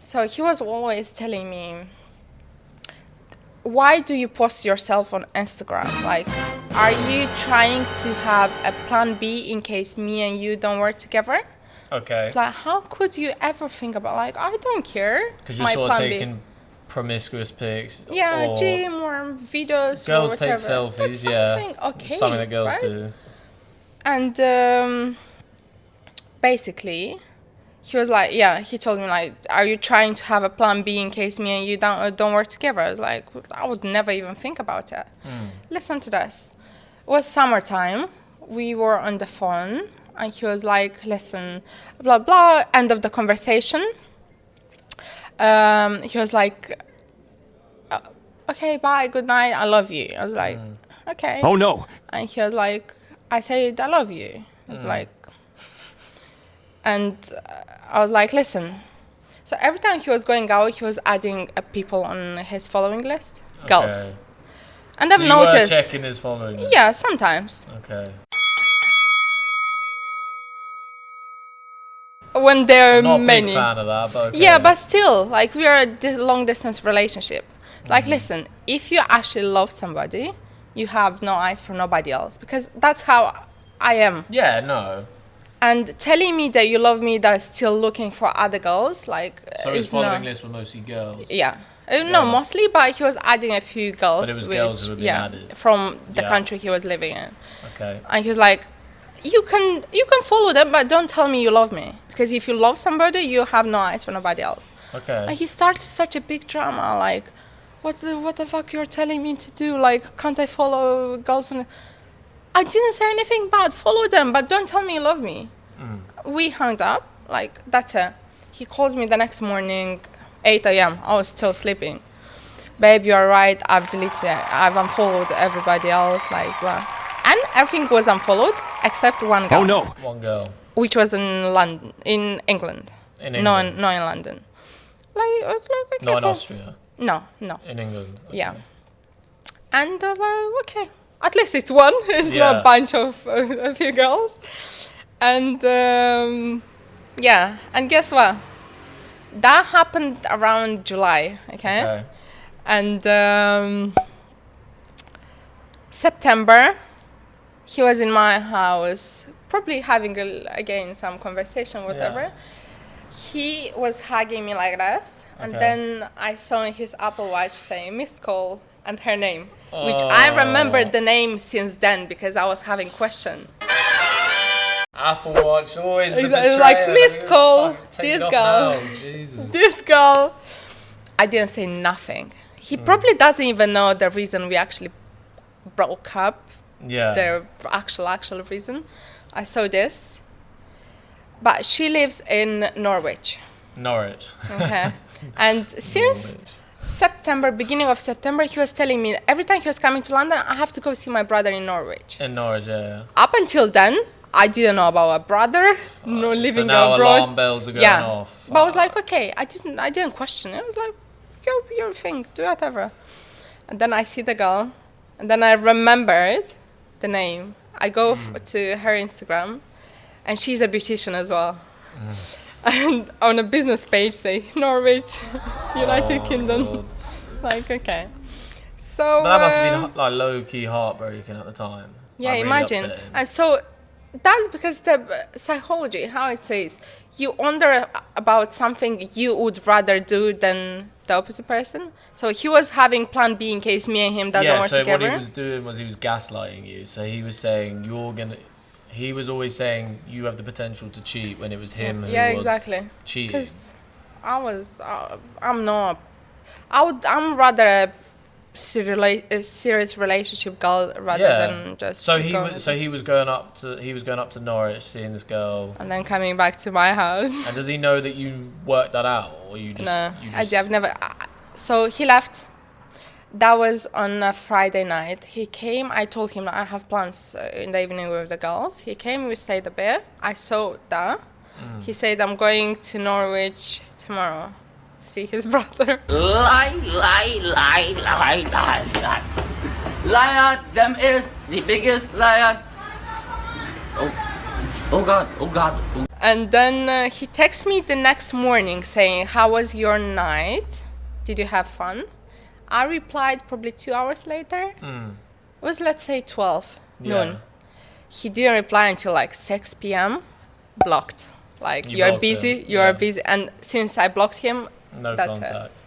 So he was always telling me, why do you post yourself on Instagram? Like, are you trying to have a plan B in case me and you don't work together? Okay. It's like, how could you ever think about, like, I don't care. Because you're sort of taking promiscuous pics. Yeah, or gym or videos girls or whatever. take selfies, That's something, okay, something that girls right? do. And basically, he was like, yeah, he told me, like, are you trying to have a plan B in case me and you don't work together? I was like, I would never even think about it. Listen to this. It was summertime. We were on the phone, and he was like, listen, blah, blah, end of the conversation. He was like, okay, bye, good night, I love you. I was like, okay. Oh, no. And he was like, I said, I love you. I was like, and I was like, listen. So every time he was going out, he was adding people on his following list, girls. And I've noticed. You were checking his following list? Yeah, sometimes. Okay. When there are not many. a big fan of that, but okay. Yeah, but still, like, we are a long distance relationship. Like, listen, if you actually love somebody, you have no eyes for nobody else, because that's how I am. Yeah, no. And telling me that you love me, that's still looking for other girls, like... So his following list were mostly girls? Yeah. No, mostly, but he was adding a few girls. But it was girls who were being added? From the country he was living in. Okay. And he was like, you can follow them, but don't tell me you love me. Because if you love somebody, you have no eyes for nobody else. Okay. And he started such a big drama, like, what the fuck you're telling me to do? Like, can't I follow girls on... I didn't say anything bad. Follow them, but don't tell me you love me. We hung up. Like, that's it. He calls me the next morning, 8 a.m. I was still sleeping. Babe, you're right. I've deleted it. I've unfollowed everybody else. Like, blah. And everything was unfollowed except one girl. Oh, no. One girl. Which was in London, in England. In England? No, in London. Like, I was like, okay, not in cool. Austria? No. In England? Okay. Yeah. And I was like, okay. At least it's one. It's not a bunch of a few girls. And, yeah. And guess what? That happened around July, okay? And September, he was in my house, probably having, again, some conversation, whatever. Yeah. He was hugging me like this. And then I saw in his Apple Watch saying missed call and her name. Which I remembered the name since then because I was having question. Apple Watch, always the betrayer. It's like missed call, this girl, this girl. I didn't say nothing. He probably doesn't even know the reason we actually broke up. Yeah. The actual reason. I saw this. But she lives in Norwich. Okay. And since September, beginning of September, he was telling me every time he was coming to London, I have to go see my brother in Norwich. In Norwich, yeah. Up until then, I didn't know about a brother, no living so now abroad. Alarm bells are going off. But I was like, okay, I didn't question it. I was like, your thing, do whatever. And then I see the girl, and then I remembered the name. I go to her Instagram, and she's a beautician as well. And on a business page say Norwich, United Kingdom. God. Like, okay. So But that must have been like low-key heartbreaking at the time. yeah, Like, really imagine. upsetting. And so that's because the psychology, how it says, you wonder about something you would rather do than the opposite person. So he was having plan B in case me and him doesn't work together. Yeah, so what he was doing was he was gaslighting you. So he was saying he was always saying you have the potential to cheat when it was him who was cheating. Because I'm rather a serious relationship girl rather than just. So he was going up to Norwich, seeing this girl, and then coming back to my house. And does he know that you worked that out, or you just? No, I've never. So he left. That was on a Friday night. He came. I told him that I have plans in the evening with the girls. He came. We stayed a bit. I saw that. He said, "I'm going to Norwich tomorrow to see his brother." Lie. Liar, them is the biggest liar. Oh God. And then he texts me the next morning saying, how was your night? Did you have fun? I replied probably 2 hours later. It was, let's say, 12 noon. He didn't reply until like 6 p.m. Blocked. Like, you're busy, you are busy. And since I blocked him, no that's contact. it.